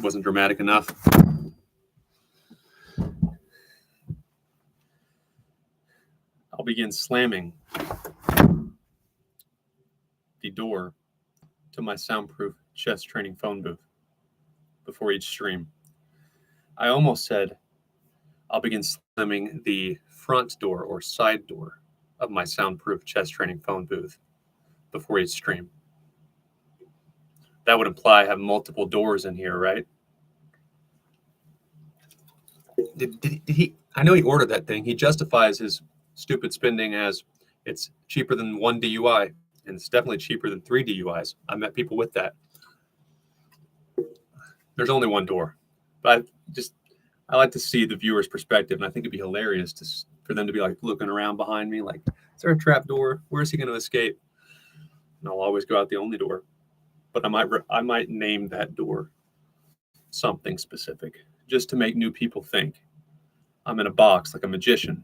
wasn't dramatic enough. I'll begin slamming the door to my soundproof chess training phone booth before each stream. I almost said I'll begin slamming the front door or side door of my soundproof chess training phone booth before each stream. That would imply I have multiple doors in here, right? Did he? I know he ordered that thing. He justifies his stupid spending as it's cheaper than 1 DUI, and it's definitely cheaper than 3 DUIs. I met people with that. There's only one door, but I like to see the viewer's perspective, and I think it'd be hilarious for them to be like looking around behind me, like, is there a trap door? Where is he going to escape? And I'll always go out the only door, but I might name that door something specific just to make new people think I'm in a box like a magician.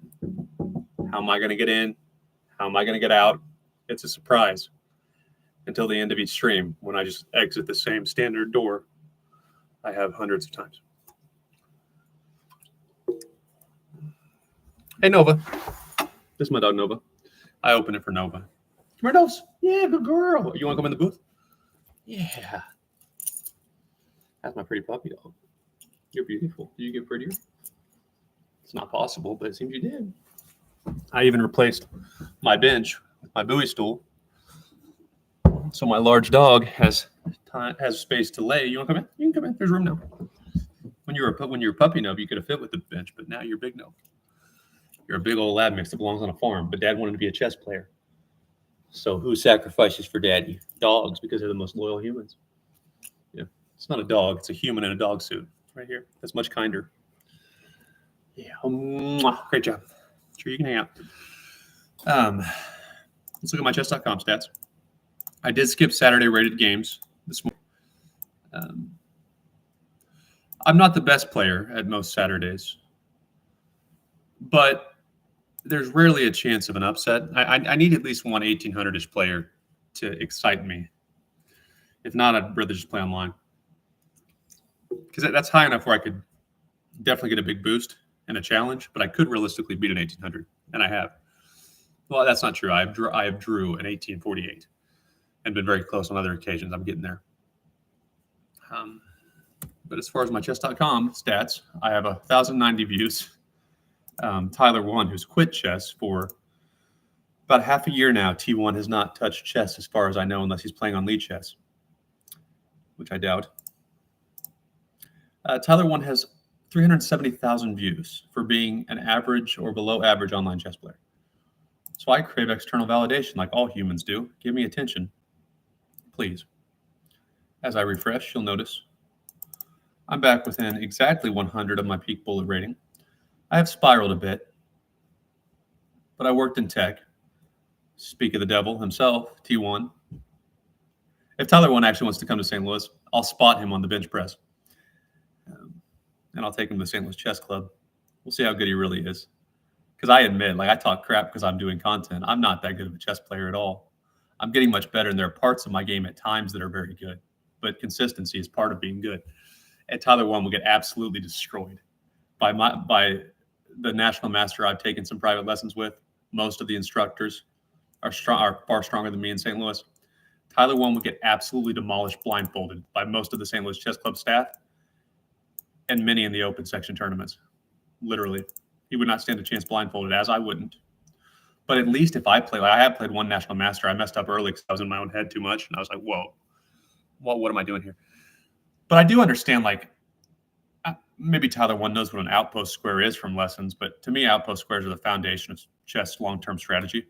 How am I going to get in? How am I going to get out? It's a surprise until the end of each stream when I just exit the same standard door I have hundreds of times. Hey, Nova. This is my dog, Nova. I open it for Nova. Come here, Nose. Yeah, good girl. You want to come in the booth? Yeah. That's my pretty puppy dog. You're beautiful. Did you get prettier? It's not possible, but it seems you did. I even replaced my bench with my Bowie stool, so my large dog has space to lay. You want to come in? You can come in. There's room now. When you were a puppy Nova, you could have fit with the bench, but now you're big Nova. You're a big old lab mix that belongs on a farm, but Dad wanted to be a chess player. So who sacrifices for Daddy? Dogs, because they're the most loyal humans. Yeah, it's not a dog. It's a human in a dog suit. Right here. That's much kinder. Yeah. Great job. Sure, you can hang out. Let's look at my chess.com stats. I did skip Saturday rated games this morning. I'm not the best player at most Saturdays, but there's rarely a chance of an upset. I need at least one 1800-ish player to excite me. If not, I'd rather just play online. Because that's high enough where I could definitely get a big boost and a challenge, but I could realistically beat an 1800, and I have. Well, that's not true. I have drew an 1848 and been very close on other occasions. I'm getting there. But as far as my chess.com stats, I have 1,090 views. Tyler 1, who's quit chess for about half a year now. T1 has not touched chess as far as I know, unless he's playing on lead chess, which I doubt. Tyler 1 has 370,000 views for being an average or below average online chess player. So I crave external validation like all humans do. Give me attention, please. As I refresh, you'll notice I'm back within exactly 100 of my peak bullet rating. I have spiraled a bit, but I worked in tech. Speak of the devil himself, T1. If Tyler 1 actually wants to come to St. Louis, I'll spot him on the bench press. And I'll take him to the St. Louis Chess Club. We'll see how good he really is. Because I admit, I talk crap because I'm doing content. I'm not that good of a chess player at all. I'm getting much better, and there are parts of my game at times that are very good. But consistency is part of being good. And Tyler 1 will get absolutely destroyed by the national master I've taken some private lessons with. Most of the instructors are far stronger than me in St. Louis. Tyler 1 will get absolutely demolished blindfolded by most of the St. Louis Chess Club staff and many in the open section tournaments. Literally. He would not stand a chance blindfolded, as I wouldn't. But at least if I play, I have played one national master. I messed up early because I was in my own head too much. And I was like, whoa, what am I doing here? But I do understand, maybe Tyler 1 knows what an outpost square is from lessons. But to me, outpost squares are the foundation of chess long-term strategy.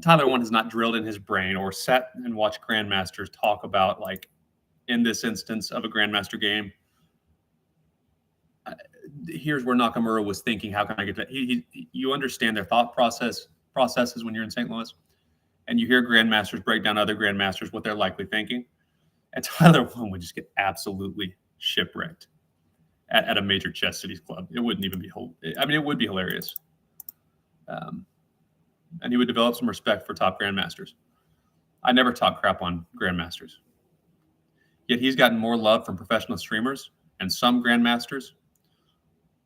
Tyler 1 has not drilled in his brain or sat and watched grandmasters talk about, in this instance of a grandmaster game, here's where Nakamura was thinking, how can I get that? You understand their thought processes when you're in St. Louis, and you hear grandmasters break down other grandmasters, what they're likely thinking. And Tyler 1 would just get absolutely shipwrecked at a major chess cities club. It wouldn't even be it would be hilarious. And he would develop some respect for top grandmasters. I never talk crap on grandmasters. Yet he's gotten more love from professional streamers and some grandmasters.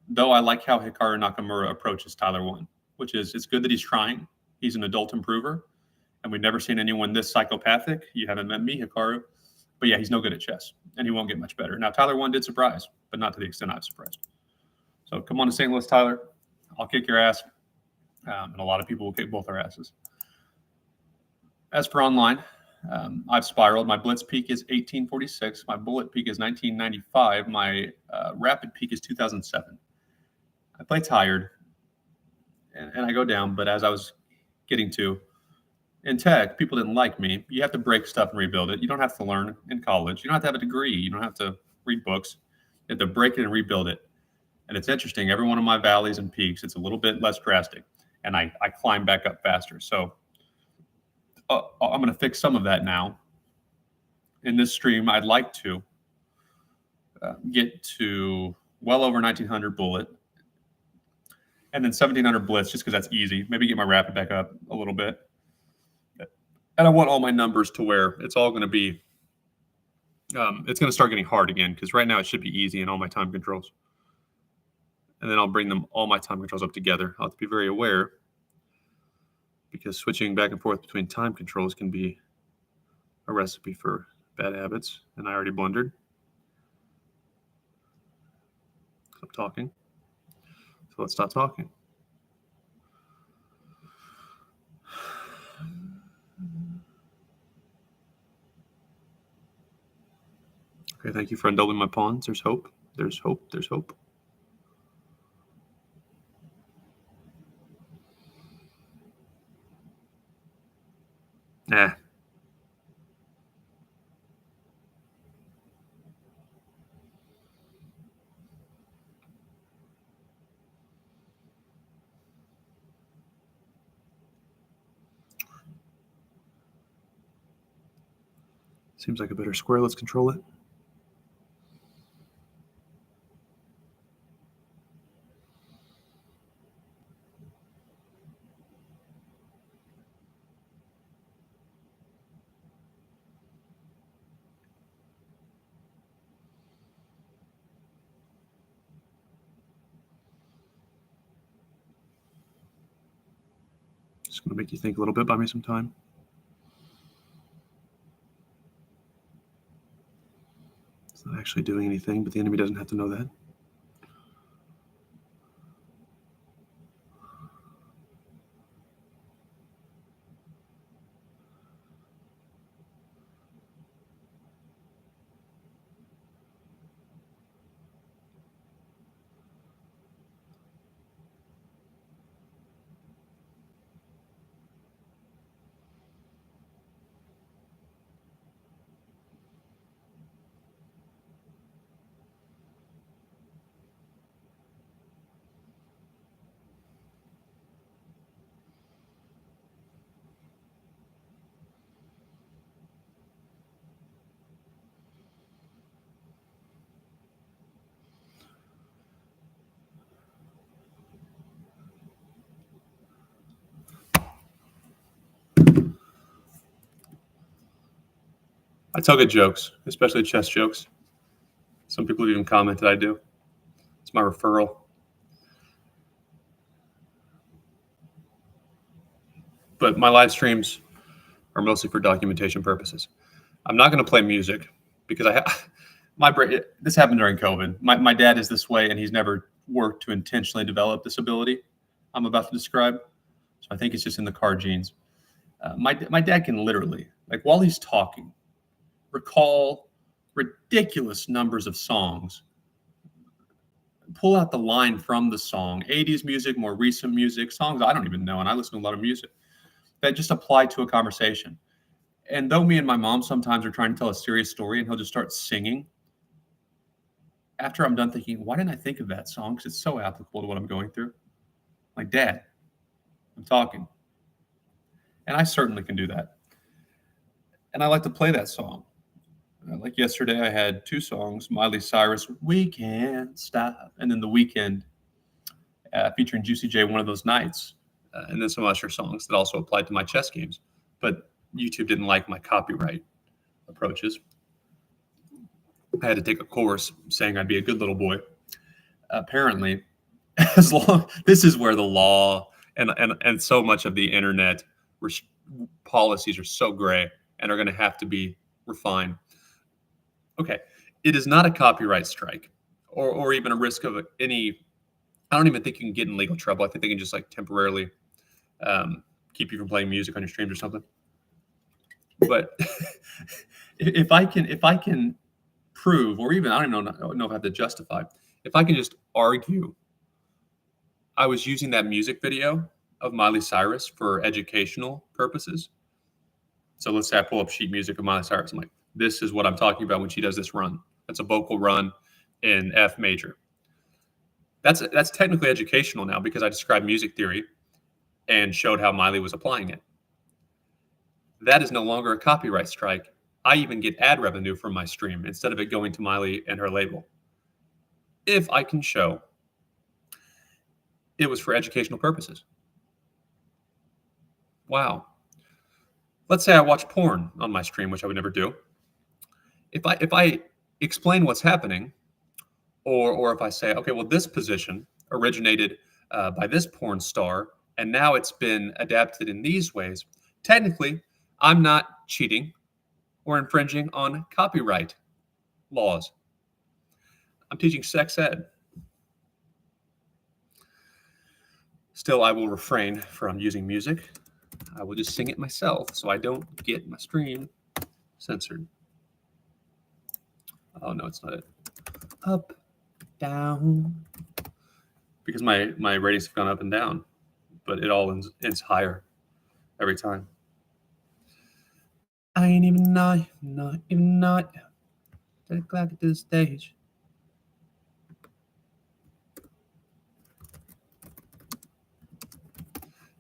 Though I like how Hikaru Nakamura approaches Tyler 1, which is it's good that he's trying. He's an adult improver, and we've never seen anyone this psychopathic. You haven't met me, Hikaru. But yeah, he's no good at chess, and he won't get much better. Now, Tyler 1 did surprise, but not to the extent I've surprised. So come on to St. Louis, Tyler. I'll kick your ass, and a lot of people will kick both our asses. As for online, I've spiraled. My blitz peak is 1846. My bullet peak is 1995. My rapid peak is 2007. I play tired, and I go down. But as I was getting to, in tech, people didn't like me. You have to break stuff and rebuild it. You don't have to learn in college. You don't have to have a degree. You don't have to read books. You have to break it and rebuild it. And it's interesting. Every one of my valleys and peaks, it's a little bit less drastic, and I climb back up faster. So I'm going to fix some of that now. In this stream, I'd like to get to well over 1900 bullet, and then 1700 blitz, just because that's easy. Maybe get my rapid back up a little bit. And I want all my numbers to where it's all going to be, it's going to start getting hard again, because right now it should be easy in all my time controls. And then I'll bring all my time controls up together. I'll have to be very aware, because switching back and forth between time controls can be a recipe for bad habits. And I already blundered. I'm talking. So let's stop talking. Okay, thank you for undoubling my pawns. There's hope. There's hope. There's hope. Nah. Seems like a better square. Let's control it. Just going to make you think a little bit. Buy me some time. It's not actually doing anything, but the enemy doesn't have to know that. I tell good jokes, especially chess jokes. Some people even comment that I do. It's my referral. But my live streams are mostly for documentation purposes. I'm not going to play music because this happened during COVID. My dad is this way, and he's never worked to intentionally develop this ability I'm about to describe. So I think it's just in the car genes. My dad can literally, like while he's talking, recall ridiculous numbers of songs, pull out the line from the song, 80s music, more recent music, songs I don't even know, and I listen to a lot of music, that just apply to a conversation. And though me and my mom sometimes are trying to tell a serious story and he'll just start singing, after I'm done thinking, why didn't I think of that song? Because it's so applicable to what I'm going through. Like, Dad, I'm talking. And I certainly can do that. And I like to play that song. Like yesterday, I had two songs, Miley Cyrus, We Can't Stop, and then The Weeknd featuring Juicy J, One of Those Nights, and then some Usher songs that also applied to my chess games. But YouTube didn't like my copyright approaches. I had to take a course saying I'd be a good little boy. Apparently, this is where the law and so much of the internet policies are so gray and are going to have to be refined. Okay, it is not a copyright strike or even a risk of any. I don't even think you can get in legal trouble. I think they can just like temporarily keep you from playing music on your streams or something. But if I can prove, or even I don't even know if I have to justify, if I can just argue I was using that music video of Miley Cyrus for educational purposes. So let's say I pull up sheet music of Miley Cyrus. I'm like, this is what I'm talking about when she does this run. That's a vocal run in F major. That's technically educational now because I described music theory and showed how Miley was applying it. That is no longer a copyright strike. I even get ad revenue from my stream instead of it going to Miley and her label. If I can show it was for educational purposes. Wow. Let's say I watch porn on my stream, which I would never do. If I explain what's happening, or if I say, okay, well, this position originated by this porn star, and now it's been adapted in these ways, technically, I'm not cheating or infringing on copyright laws. I'm teaching sex ed. Still, I will refrain from using music. I will just sing it myself so I don't get my stream censored. Oh, no, it's not it. Up, down. Because my ratings have gone up and down, but it all ends higher every time. I ain't even know, not even know it. Take a clock to the stage.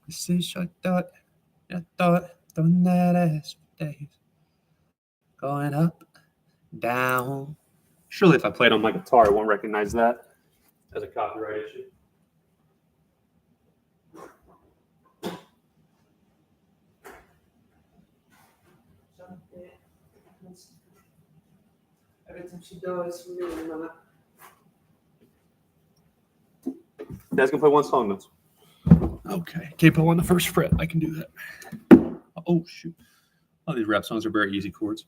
This is your thought, throwing that ass for days. Going up, down. Surely if I played on my guitar, I won't recognize that as a copyright issue. Every time she does, really not. Dad's gonna play one song now. Okay, capo on the first fret. I can do that. Oh shoot! All these rap songs are very easy chords.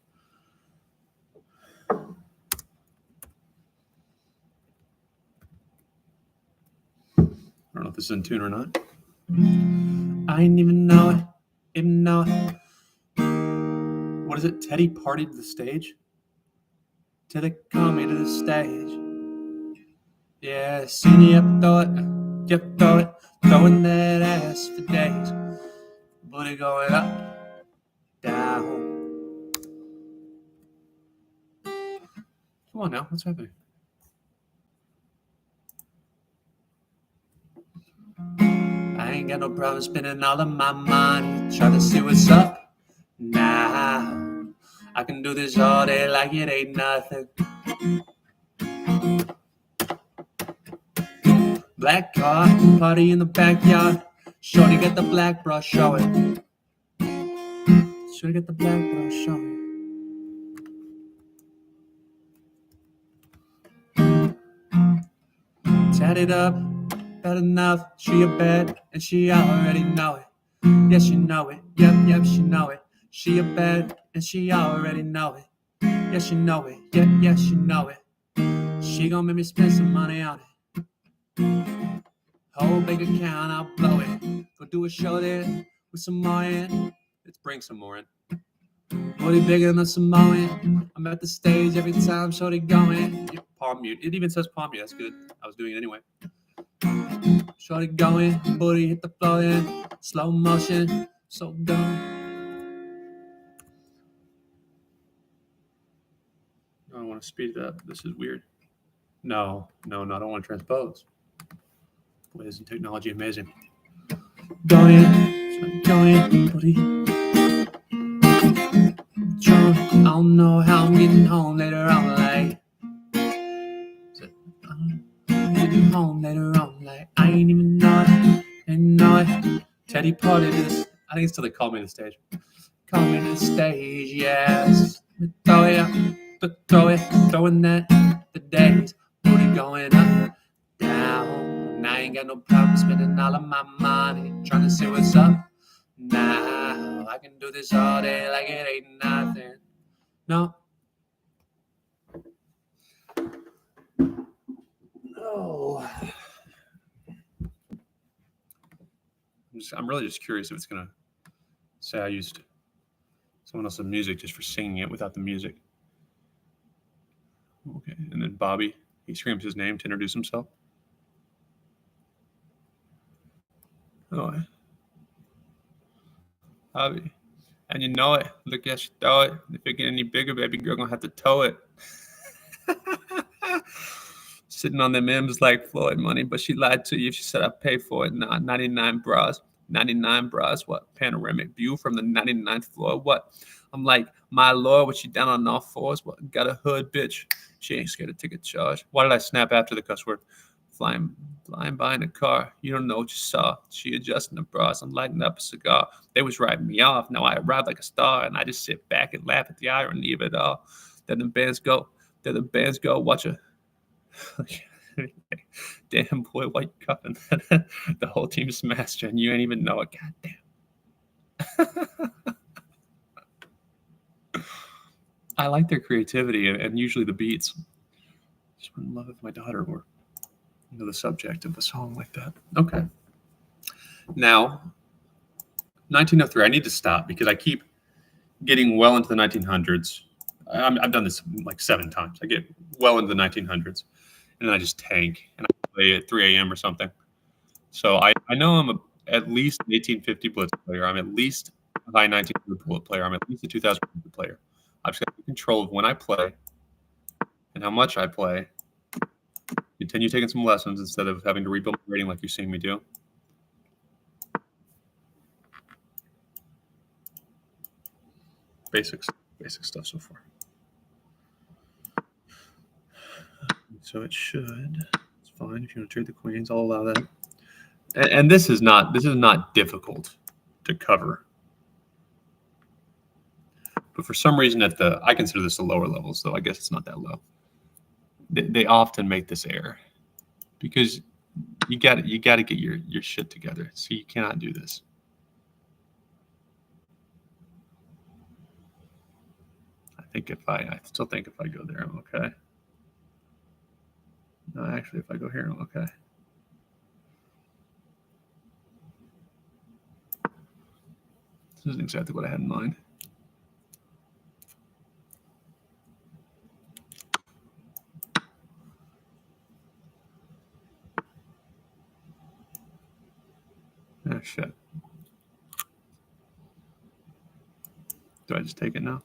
I don't know if this is in tune or not. I didn't even know it. Even know it. What is it? Teddy partied to the stage? Teddy called me to the stage. Yeah, seen you up, throw it, throwing that ass for days. Booty going up, down. Come on now, what's happening? I ain't got no problem spending all of my money. Try to see what's up now. I can do this all day like it ain't nothing. Black car, party in the backyard. Shorty got the black bra showing. Shorty got the black bra showing. Tatted up, bad enough. She a bad, and she already know it. Yes, she know it. Yep, she know it. She a bad, and she already know it. Yes, she know it. Yes, she know it. She gon' make me spend some money on it. Whole bank account, I'll blow it. Go do a show there with some more in. Let's bring some more in. Booty bigger than Samoan. I'm at the stage every time shorty going. Yeah, palm mute. It even says palm mute. That's good. I was doing it anyway. Shorty going, booty hit the floor in. Slow motion, so dumb. I don't want to speed it up. This is weird. No, I don't want to transpose. Boy, isn't technology amazing? Going, booty. Drunk, I don't know how I'm getting home later on, like. I'm getting home later on, like. I ain't even know it. Teddy party to this. I think it's till they call me to the stage. Call me to the stage, yes. Oh yeah. throwing that the days, booty going up, down. I ain't got no problem spending all of my money trying to see what's up. Now I can do this all day like it ain't nothing. No. Oh. I'm really just curious if it's gonna say I used someone else's music just for singing it without the music. Okay, and then Bobby, he screams his name to introduce himself. Oh, Bobby, and you know it. Look at she throw it. If it get any bigger, baby girl gonna have to tow it. Sitting on them M's like Floyd money, but she lied to you. She said I pay for it. Nah, 99 bras. 99 bras, what? Panoramic view from the 99th floor, what? I'm like, my lord, what she down on all fours? What? Got a hood, bitch. She ain't scared to take a charge. Why did I snap after the cuss word? Flying by in a car. You don't know what you saw. She adjusting the bras. I'm lighting up a cigar. They was writing me off. Now I arrive like a star, and I just sit back and laugh at the irony of it all. Then the bands go. Watch her. Damn boy, why you cuffing? The whole team smashed you and you ain't even know it. Goddamn. I like their creativity and usually the beats. Just wouldn't love if my daughter were the subject of a song like that. Okay. Now, 1903. I need to stop because I keep getting well into the 1900s. I've done this like 7 times. I get well into the 1900s. And then I just tank and I play at 3 a.m. or something. So I know I'm at least an 1850 Blitz player. I'm at least a high 1900 Bullet player. I'm at least a 2000 player. I've just got control of when I play and how much I play. Continue taking some lessons instead of having to rebuild my rating like you're seeing me do. Basic stuff so far. So it should. It's fine if you want to trade the queens. I'll allow that. And this is not difficult to cover. But for some reason, I consider this the lower levels, though I guess it's not that low. They often make this error because you got to get your shit together. So you cannot do this. I still think if I go there, I'm okay. No, actually, if I go here, I'm okay. This isn't exactly what I had in mind. Oh, shit. Do I just take it now?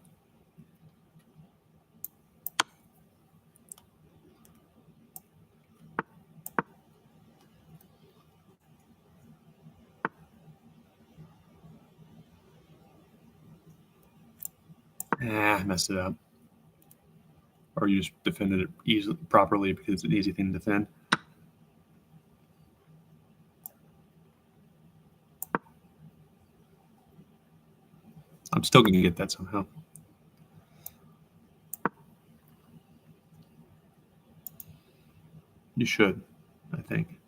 I messed it up. Or you just defended it properly because it's an easy thing to defend. I'm still going to get that somehow. You should, I think.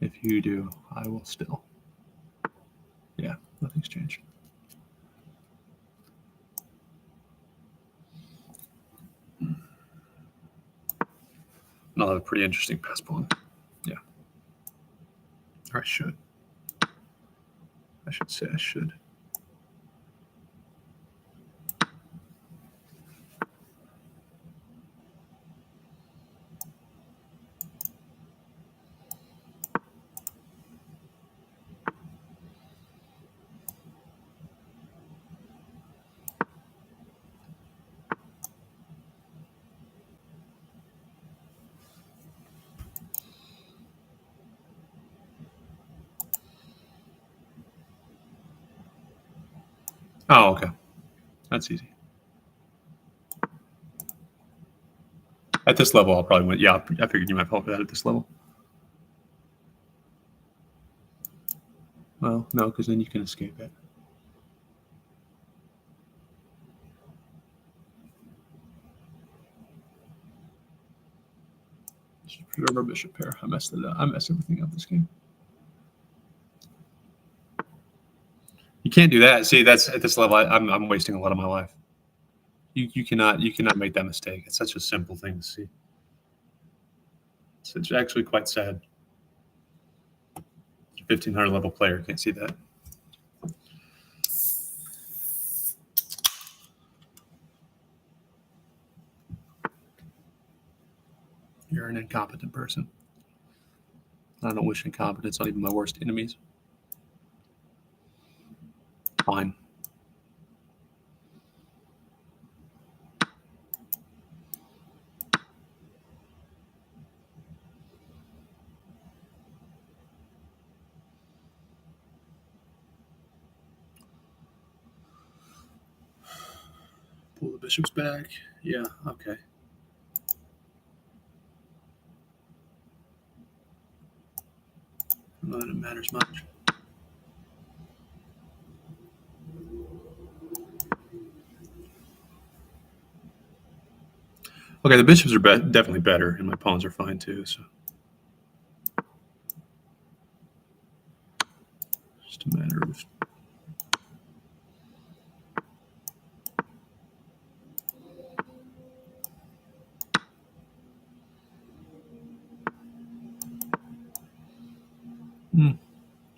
If you do, I will still. Yeah, nothing's changed. And I'll have a pretty interesting pass pawn. Yeah. Or I should. I should say I should. Oh, okay. That's easy. At this level, I'll probably win. Yeah, I figured you might fall for that at this level. Well, no, because then you can escape it. Get over bishop pair. I messed it up. I messed everything up this game. You can't do that. See, that's at this level. I'm wasting a lot of my life. You cannot make that mistake. It's such a simple thing to see. It's actually quite sad. 1500 level player can't see that. You're an incompetent person. I don't wish incompetence on even my worst enemies. Fine. Pull the bishops back. Yeah, okay. Not that it matters much. Okay, the bishops are definitely better, and my pawns are fine too. So just a matter of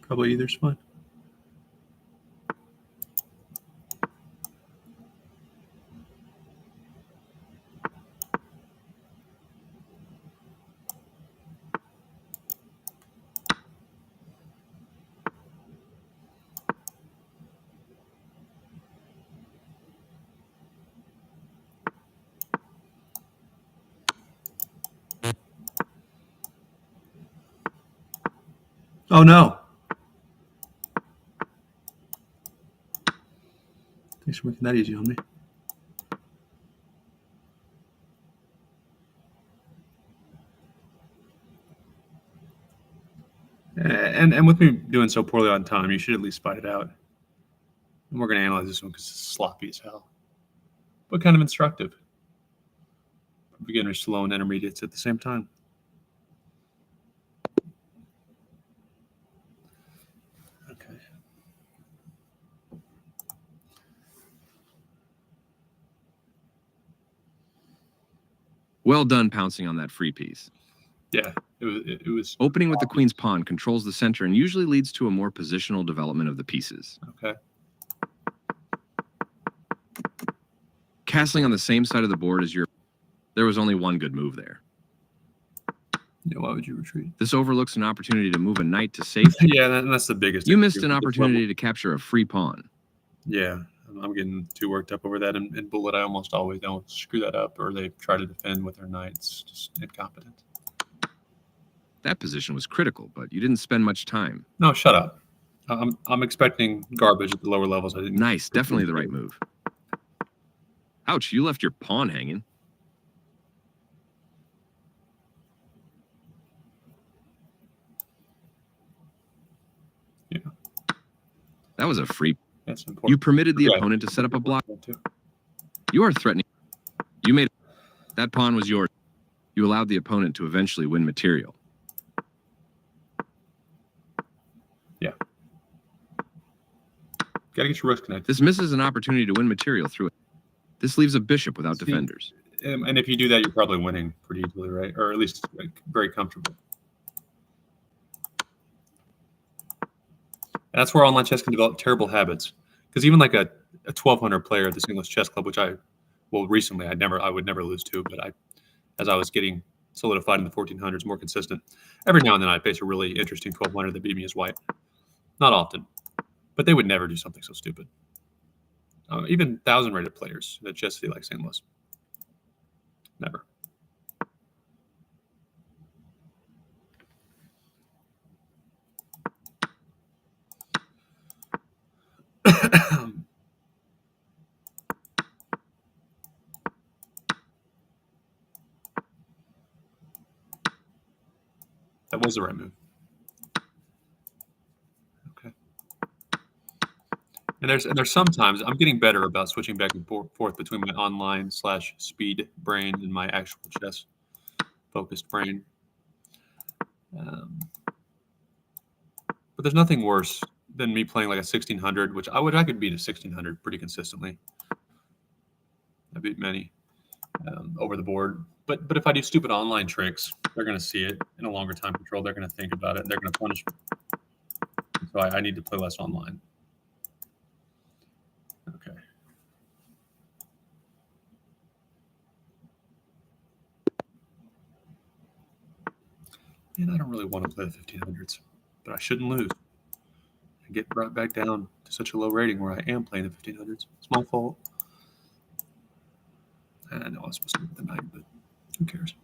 probably either's fine. Oh no! Thanks for making that easy on me. And with me doing so poorly on time, you should at least fight it out. And we're going to analyze this one because it's sloppy as hell, but kind of instructive. For beginners to low and intermediates at the same time. Okay. Well done pouncing on that free piece. Yeah, it was. Opening with the queen's pawn controls the center and usually leads to a more positional development of the pieces. Okay. Castling on the same side of the board as your... There was only one good move there. Yeah, why would you retreat? This overlooks an opportunity to move a knight to safety. Yeah, that's the biggest. You missed an opportunity to capture a free pawn. Yeah, I'm getting too worked up over that. In bullet, I almost always don't screw that up, or they try to defend with their knights. Just incompetent. That position was critical, but you didn't spend much time. No, shut up. I'm expecting garbage at the lower levels. I didn't. Nice, definitely the right move. Ouch, you left your pawn hanging. Yeah. That was a free. That's important. You permitted the opponent to set up a block. You are threatening. You made that pawn was yours. You allowed the opponent to eventually win material. Yeah. Gotta get your rooks connected. This misses an opportunity to win material through it. This leaves a bishop without defenders. And if you do that, you're probably winning pretty easily, right? Or at least very comfortable. And that's where online chess can develop terrible habits. Because even like a 1200 player at this English chess club, which recently I would never lose to, but as I was getting solidified in the 1400s, more consistent, every now and then I face a really interesting 1200 that beat me as white. Not often, but they would never do something so stupid. Even 1000 rated players at Chess City like St. Louis. Never. That was the right move. Okay. And there's sometimes I'm getting better about switching back and forth between my online /speed brain and my actual chess focused brain. But there's nothing worse than me playing like a 1600, which I could beat a 1600 pretty consistently. I beat many over the board. But if I do stupid online tricks, they're going to see it in a longer time control. They're going to think about it. They're going to punish me. So I need to play less online. Okay. And I don't really want to play the 1500s, but I shouldn't lose. I get brought back down to such a low rating where I am playing the 1500s. It's my fault. And I know I was supposed to be the 9, but who cares?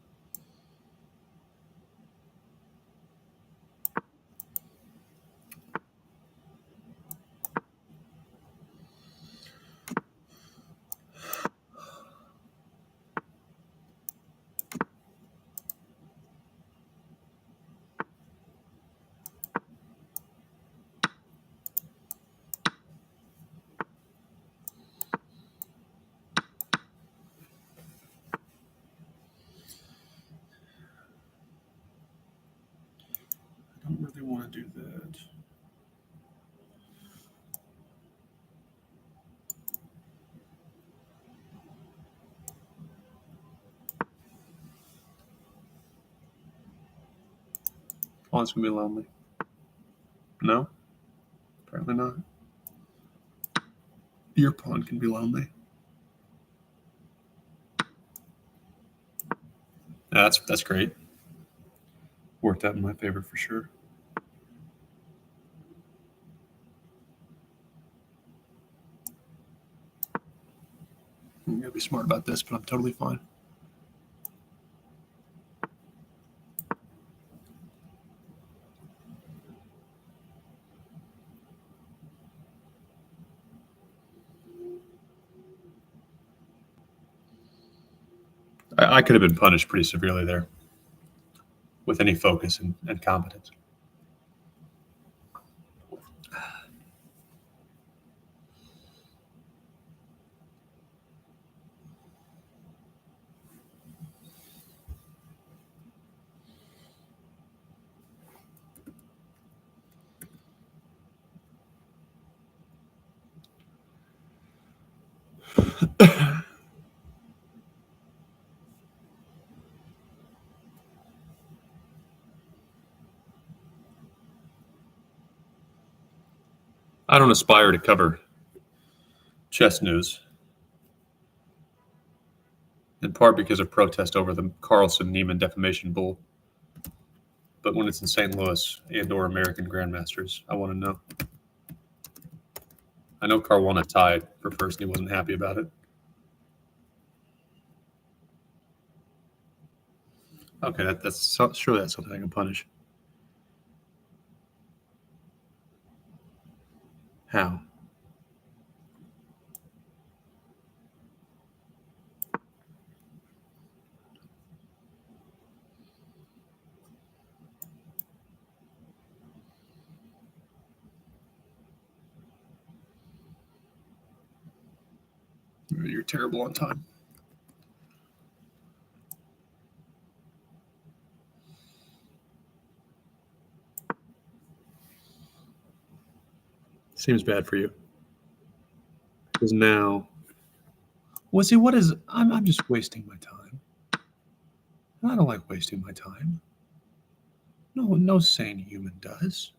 I don't really want to do that. Oh, it's going to be lonely. No? Apparently not. Your pawn can be lonely. That's great. Worked out in my favor for sure. I'm going to be smart about this, but I'm totally fine. I could have been punished pretty severely there with any focus and competence. I don't aspire to cover chess news, in part because of protest over the Carlson-Neiman defamation bull. But when it's in St. Louis and/or American Grandmasters, I want to know. I know Caruana tied for first, and he wasn't happy about it. Okay, that's surely that's something I can punish. How? You're terrible on time. Seems bad for you. Because now, well, see, what is? I'm just wasting my time. I don't like wasting my time. No sane human does.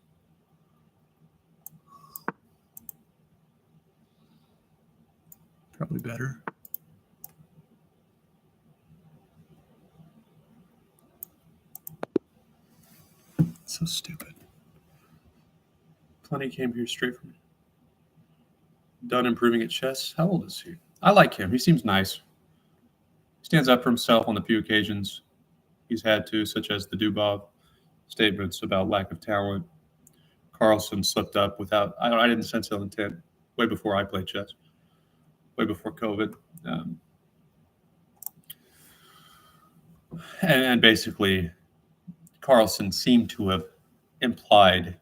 Probably better. So stupid. Plenty came here straight from done improving at chess. How old is he? I like him. He seems nice. He stands up for himself on the few occasions he's had to, such as the Dubov statements about lack of talent. Carlson slipped up without. I didn't sense ill intent way before I played chess. Way before COVID. And basically, Carlson seemed to have implied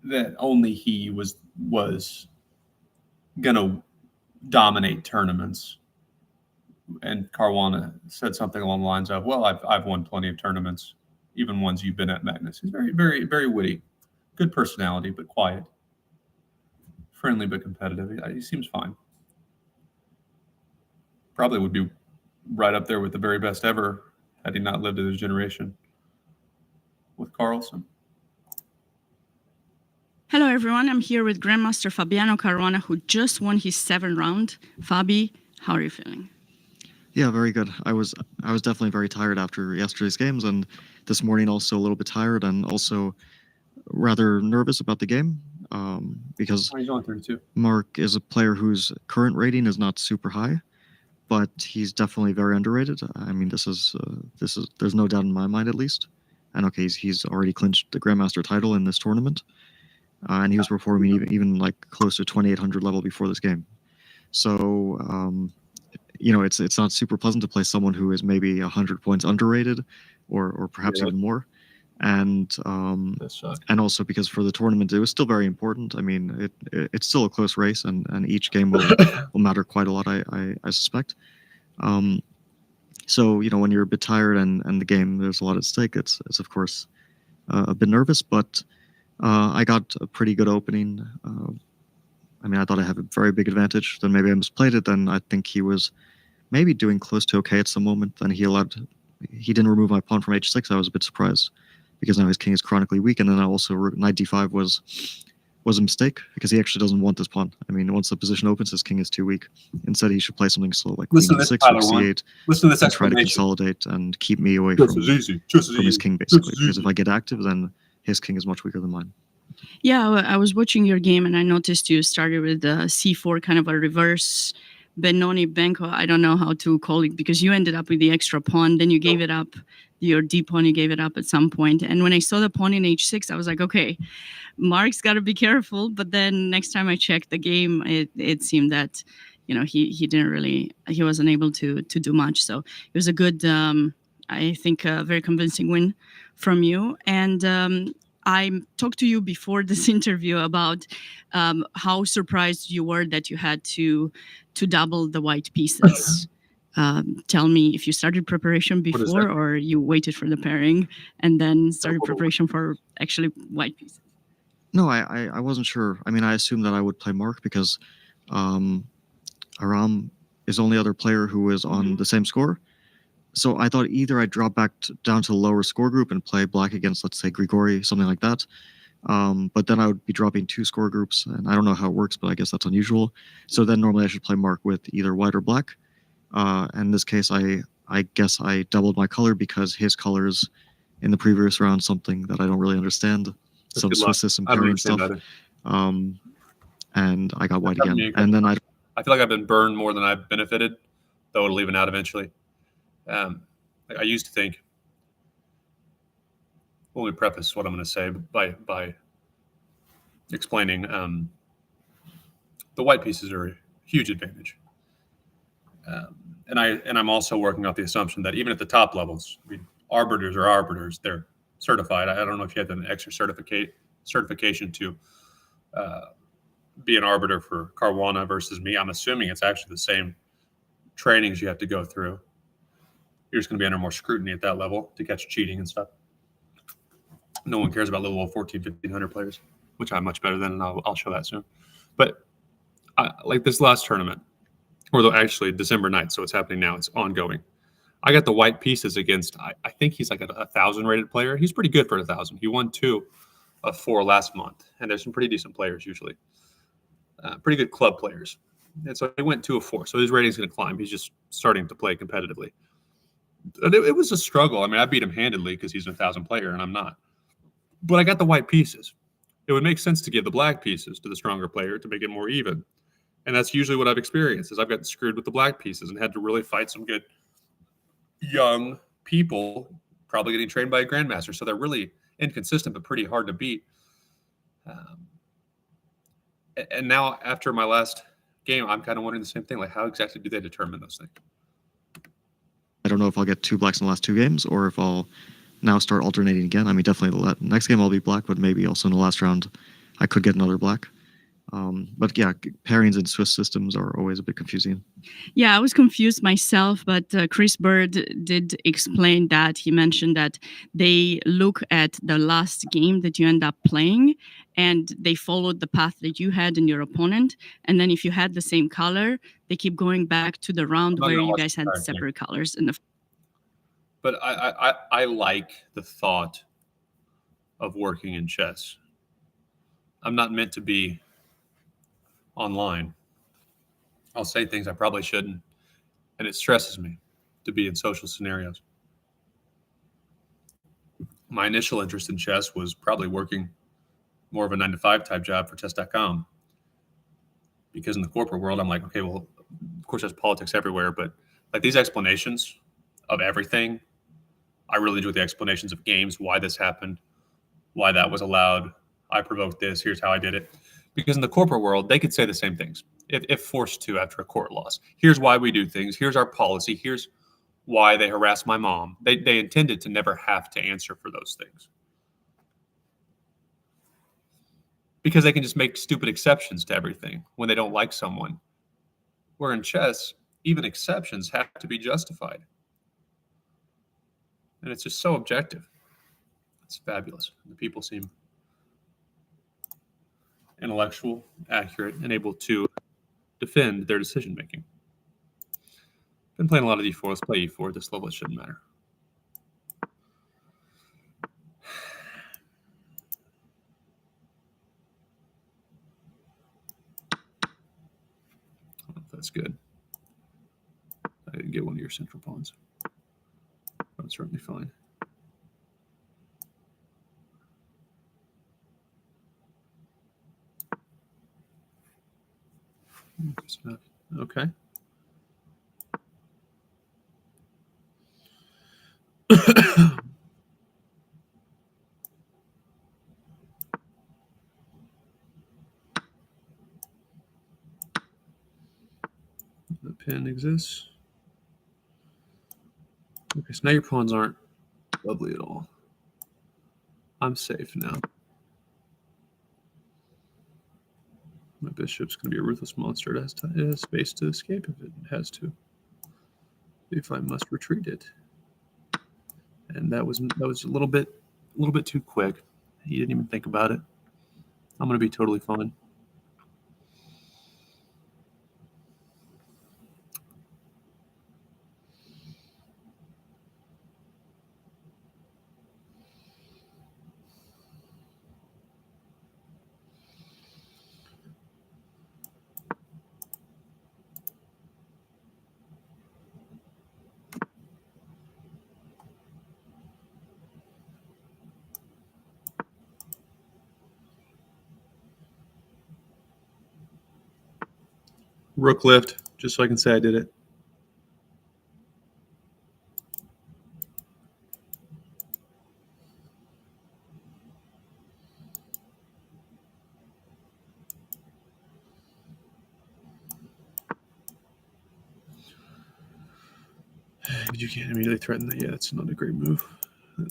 that only he was going to dominate tournaments And Caruana said something along the lines of, "Well, I've won plenty of tournaments, even ones you've been at, Magnus." He's very, very, very witty, good personality, but quiet, friendly but competitive. He seems fine. Probably would be right up there with the very best ever had he not lived in his generation with Carlsen. Hello, everyone. I'm here with Grandmaster Fabiano Caruana, who just won his 7th round. Fabi, how are you feeling? Yeah, very good. I was definitely very tired after yesterday's games, and this morning also a little bit tired and also rather nervous about the game because He's only 32. Mark is a player whose current rating is not super high, but he's definitely very underrated. I mean, this is there's no doubt in my mind at least. And okay, he's already clinched the Grandmaster title in this tournament, and he was performing even like close to 2800 level before this game. So it's not super pleasant to play someone who is maybe 100 points underrated, or perhaps even more. And also because for the tournament it was still very important. I mean, it's still a close race, and each game will matter quite a lot. I suspect. So when you're a bit tired and the game there's a lot at stake, it's of course a bit nervous, but I got a pretty good opening. I mean, I thought I had a very big advantage. Then maybe I misplayed it. Then I think he was maybe doing close to okay at some moment. Then he didn't remove my pawn from h6. I was a bit surprised because now his king is chronically weak. And then I also knight d5 was a mistake because he actually doesn't want this pawn. I mean, once the position opens, his king is too weak. Instead, he should play something slow like queen e6 or c8. Listen to this and try to consolidate and keep me away from his king, basically. Because if I get active, then his king is much weaker than mine. Yeah, I was watching your game and I noticed you started with c4, kind of a reverse Benoni Benko. I don't know how to call it because you ended up with the extra pawn. Then you gave it up, your d pawn, you gave it up at some point. And when I saw the pawn in h6, I was like, okay, Mark's got to be careful. But then next time I checked the game, it seemed that he wasn't able to do much. So it was a good, I think, a very convincing win from you. And I talked to you before this interview about how surprised you were that you had to double the white pieces. Tell me if you started preparation before or you waited for the pairing and then started preparation for actually white pieces. No, I wasn't sure. I mean, I assumed that I would play Mark because Aram is the only other player who is on the same score. So I thought either I'd drop back down to the lower score group and play black against, let's say, Grigori, something like that. But then I would be dropping 2 score groups, and I don't know how it works, but I guess that's unusual. So then normally I should play Mark with either white or black. In this case, I guess I doubled my color because his colors in the previous round something that I don't really understand. Some Swiss system pairing stuff. And I got white again. And then I feel like I've been burned more than I've benefited, though it'll even out eventually. I used to think, let me preface what I'm going to say by explaining the white pieces are a huge advantage. And I'm also working off the assumption that even at the top levels, I mean, arbiters are arbiters. They're certified. I don't know if you have an extra certification to be an arbiter for Caruana versus me. I'm assuming it's actually the same trainings you have to go through. You're just going to be under more scrutiny at that level to catch cheating and stuff. No one cares about level 14, 1500 players, which I'm much better than, and I'll show that soon. But like this last tournament, or actually December 9th, so it's happening now. It's ongoing. I got the white pieces against, I think he's like a 1,000 rated player. He's pretty good for 1,000. He won 2 of 4 last month, and there's some pretty decent players usually. Pretty good club players. And so he went 2 of 4, so his rating's going to climb. He's just starting to play competitively. It was a struggle. I mean, I beat him handedly because he's a 1,000 player and I'm not. But I got the white pieces. It would make sense to give the black pieces to the stronger player to make it more even. And that's usually what I've experienced is I've gotten screwed with the black pieces and had to really fight some good young people, probably getting trained by a grandmaster. So they're really inconsistent, but pretty hard to beat. And now after my last game, I'm kind of wondering the same thing. Like, how exactly do they determine those things? I don't know if I'll get 2 blacks in the last 2 games or if I'll now start alternating again. I mean, definitely the next game I'll be black, but maybe also in the last round I could get another black. But yeah, pairings in Swiss systems are always a bit confusing. Yeah, I was confused myself, but Chris Bird did explain that. He mentioned that they look at the last game that you end up playing and they followed the path that you had and your opponent. And then if you had the same color, they keep going back to the round I'm not where gonna you watch guys the had entire thing. separate colors. And But I like the thought of working in chess. I'm not meant to be online. I'll say things I probably shouldn't, and it stresses me to be in social scenarios. My initial interest in chess was probably working more of a 9 to 5 type job for chess.com. Because in the corporate world, I'm like, okay, well, of course, there's politics everywhere, but like these explanations of everything, I really enjoy the explanations of games, why this happened, why that was allowed. I provoked this. Here's how I did it. Because in the corporate world, they could say the same things if forced to after a court loss. Here's why we do things. Here's our policy. Here's why they harassed my mom. They intended to never have to answer for those things. Because they can just make stupid exceptions to everything when they don't like someone. Where in chess, even exceptions have to be justified. And it's just so objective. It's fabulous. The people seem intellectual, accurate, and able to defend their decision making. Been playing a lot of e4. Let's play e4 at this level. It shouldn't matter. I don't know if that's good. I didn't get one of your central pawns. That's certainly fine. Okay. The pin exists. Okay, so now your pawns aren't lovely at all. I'm safe now. My bishop's going to be a ruthless monster. It has space to escape if it has to. If I must retreat it. And that was a little bit too quick. He didn't even think about it. I'm going to be totally fine. Rook lift, just so I can say I did it. You can't immediately threaten that. Yeah, it's not a great move.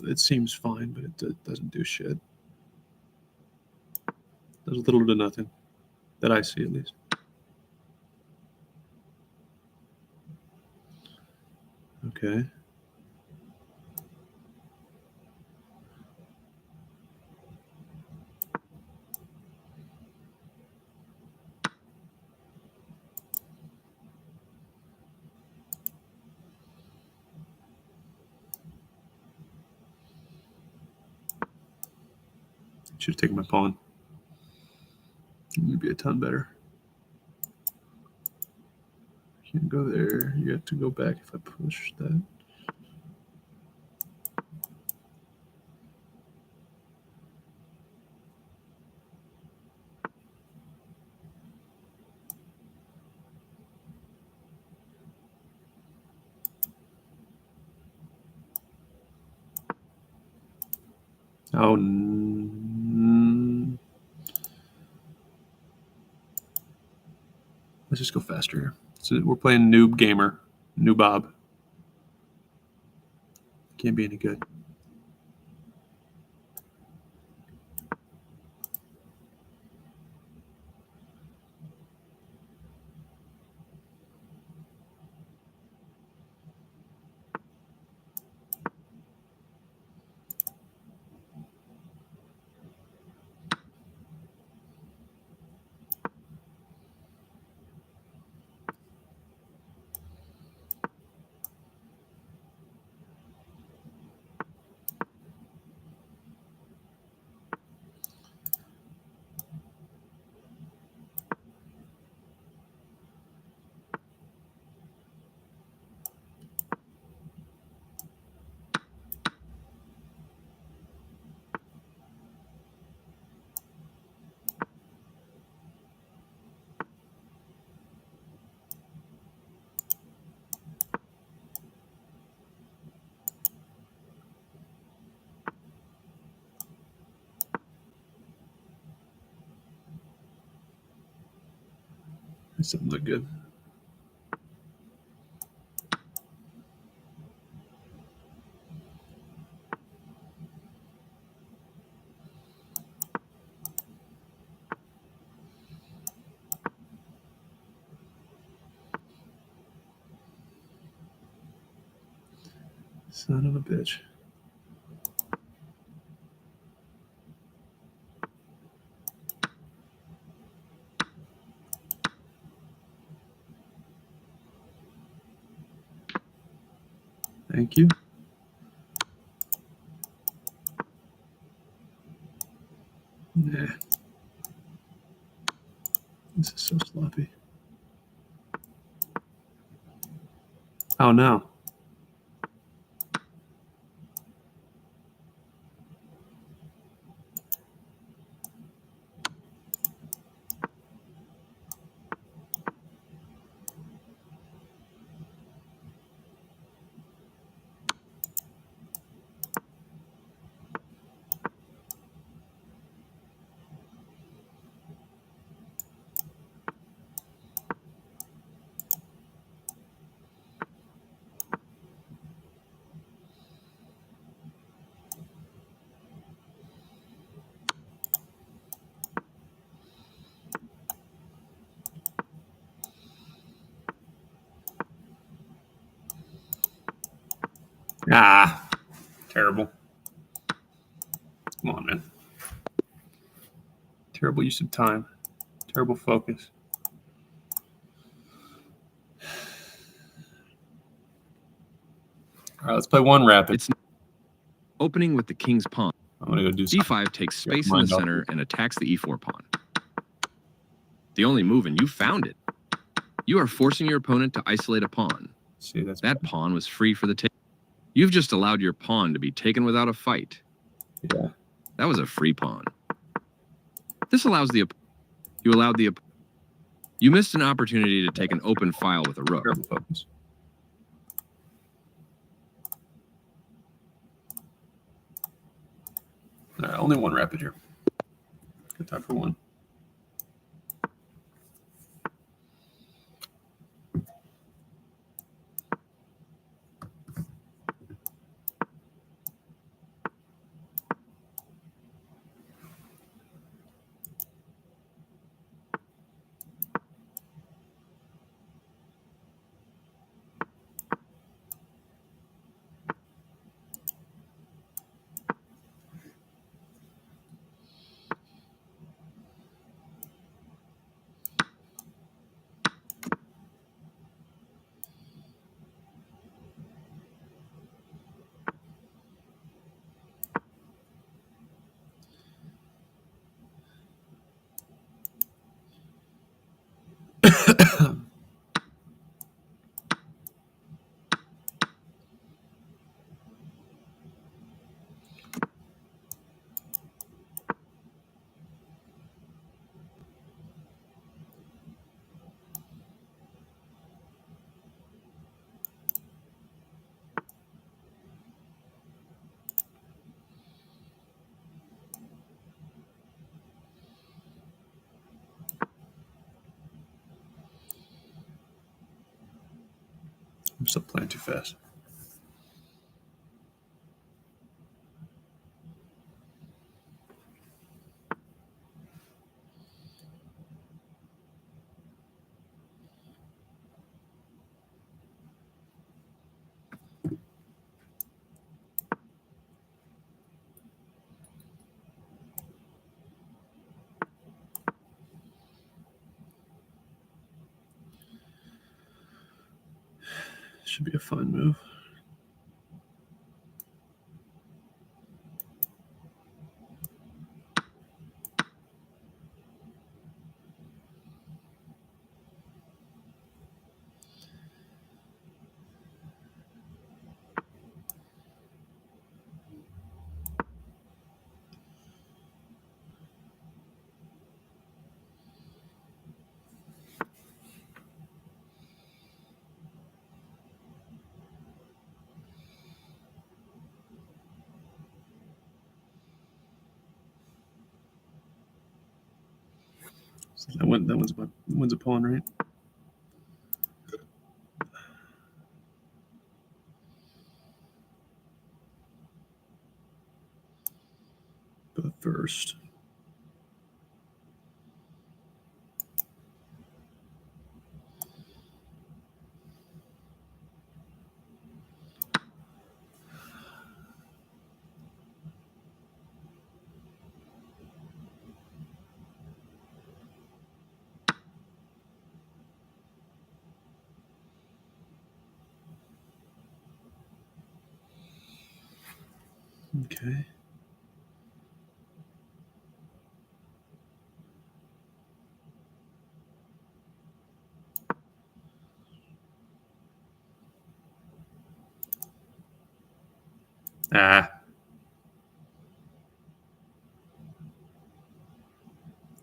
It seems fine, but it doesn't do shit. Does a little to nothing, that I see at least. Okay. Should have taken my pawn. You'd be a ton better. Can't go there. You have to go back if I push that. Oh, let's just go faster here. So we're playing Noob Gamer, Noobob. Can't be any good. This doesn't look good. Son of a bitch. Thank you. Nah. This is so sloppy. Oh no. Ah, terrible. Come on, man. Terrible use of time. Terrible focus. All right, let's play one rapid. It's opening with the king's pawn. I'm going to go do something. D5 takes space in the mind off center and attacks the E4 pawn. The only move, and you found it. You are forcing your opponent to isolate a pawn. See, that's That pawn was free for the take. You've just allowed your pawn to be taken without a fight. yeah. That was a free pawn. This allows the you missed an opportunity to take an open file with a rook. Terrible focus. All right, only one rapid here. Good time for one. I'm still playing too fast. Should be a fun move. So that one's a pawn, right? But first, okay. Ah.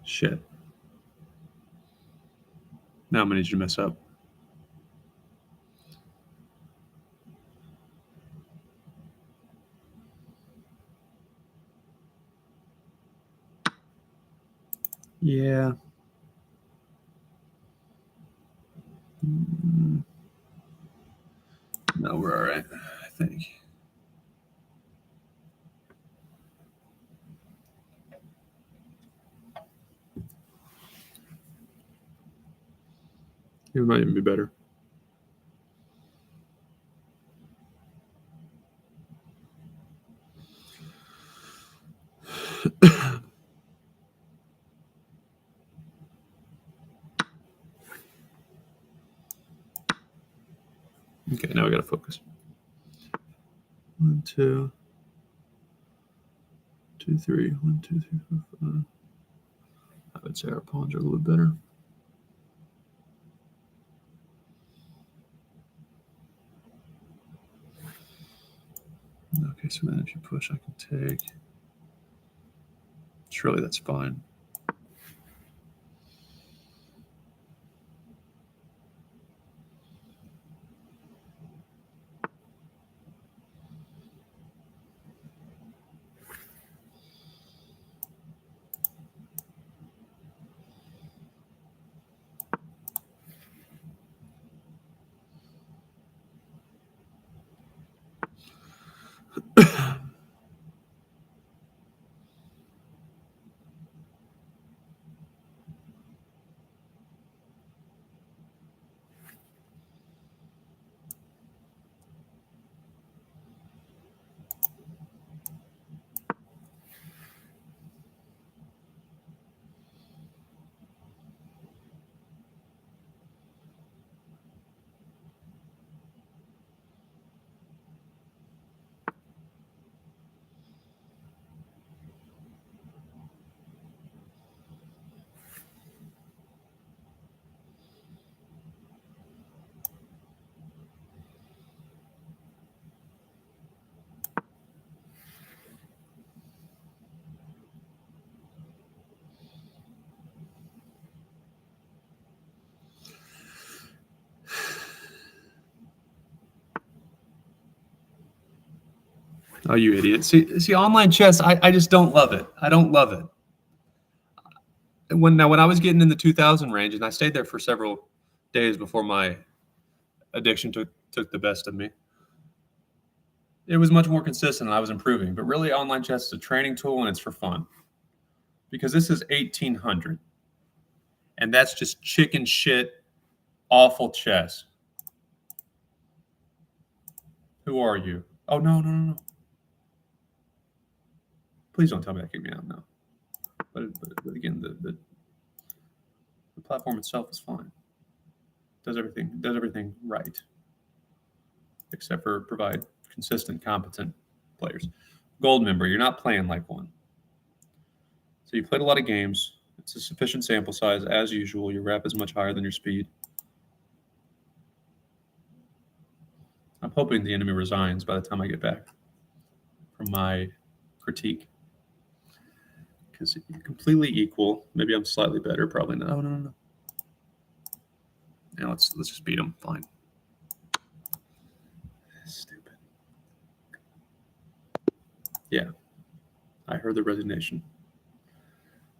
Shit. Now I'm gonna need you to mess up. Yeah. No, we're all right, I think. It might even be better. Okay, now we gotta focus. 1, 2, 2, 3. 1, 2, 3, 4, 5. I would say our pawns are a little bit better. Okay, so then if you push, I can take. Surely that's fine. Oh, you idiot. See, online chess, I just don't love it. I don't love it. When I was getting in the 2000 range, and I stayed there for several days before my addiction took the best of me, it was much more consistent and I was improving. But really, online chess is a training tool and it's for fun. Because this is 1800. And that's just chicken shit, awful chess. Who are you? Oh, no. Please don't tell me that kicked me out. No. But again, the platform itself is fine. Does everything right, except for provide consistent, competent players. Gold member, you're not playing like one. So you played a lot of games. It's a sufficient sample size as usual. Your rep is much higher than your speed. I'm hoping the enemy resigns by the time I get back from my critique. Because you're completely equal. Maybe I'm slightly better. Probably not. Oh, no. Now let's just beat them. Fine. Stupid. Yeah. I heard the resignation.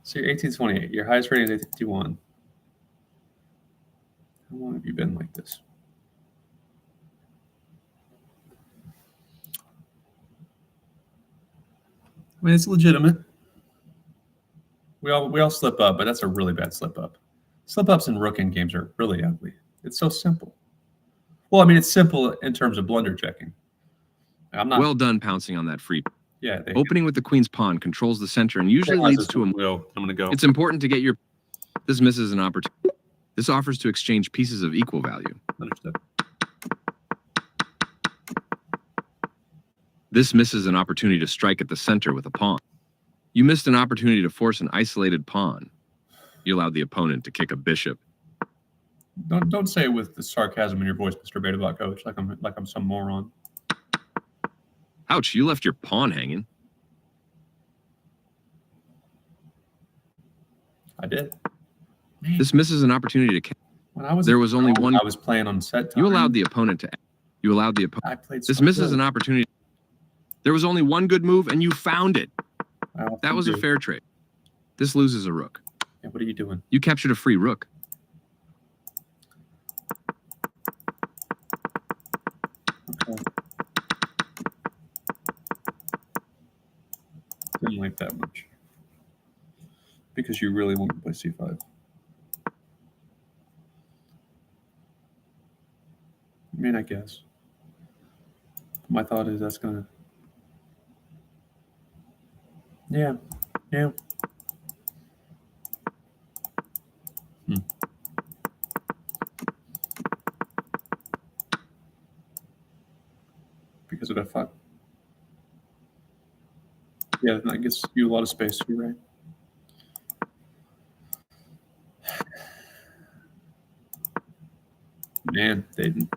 So you're 1828. Your highest rating is 851. How long have you been like this? I mean, it's legitimate. We all slip up, but that's a really bad slip up. Slip ups in rook in games are really ugly. It's so simple. Well, I mean, it's simple in terms of blunder checking. I'm not. Well done pouncing on that free. Yeah. Opening with the queen's pawn controls the center and usually leads to a. I'm gonna go. It's important to get your. This misses an opportunity. This offers to exchange pieces of equal value. Understood. This misses an opportunity to strike at the center with a pawn. You missed an opportunity to force an isolated pawn. You allowed the opponent to kick a bishop. Don't say it with the sarcasm in your voice, Mr. Betabot coach, like I'm some moron. Ouch, you left your pawn hanging. I did. This misses an opportunity to. When I was There was only one. I was playing on set time. You allowed the opponent to. You allowed the opponent. I played. This so misses good. an opportunity. There was only one good move, and you found it. I often That was a do. fair trade. This loses a rook. Yeah, what are you doing? You captured a free rook. Okay. Didn't like that much. Because you really want to play c5. I mean, I guess. My thought is that's gonna. Yeah. Because of f5. Yeah, that gives you a lot of space. You're right. Man, they didn't.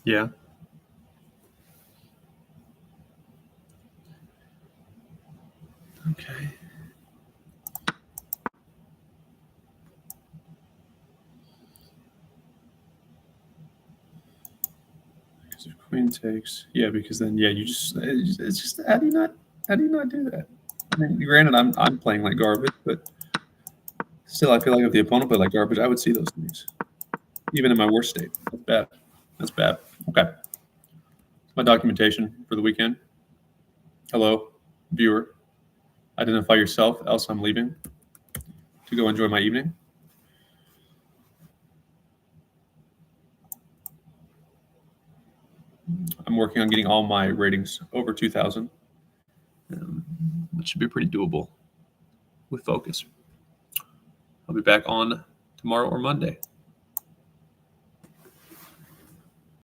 Yeah. Okay. Because if queen takes, yeah, because then you just it's just how do you not do that? I mean, granted, I'm playing like garbage, but still, I feel like if the opponent played like garbage, I would see those things, even in my worst state. That's bad. That's bad. Okay. That's my documentation for the weekend. Hello, viewer. Identify yourself, else I'm leaving to go enjoy my evening. I'm working on getting all my ratings over 2,000. That should be pretty doable with focus. I'll be back on tomorrow or Monday.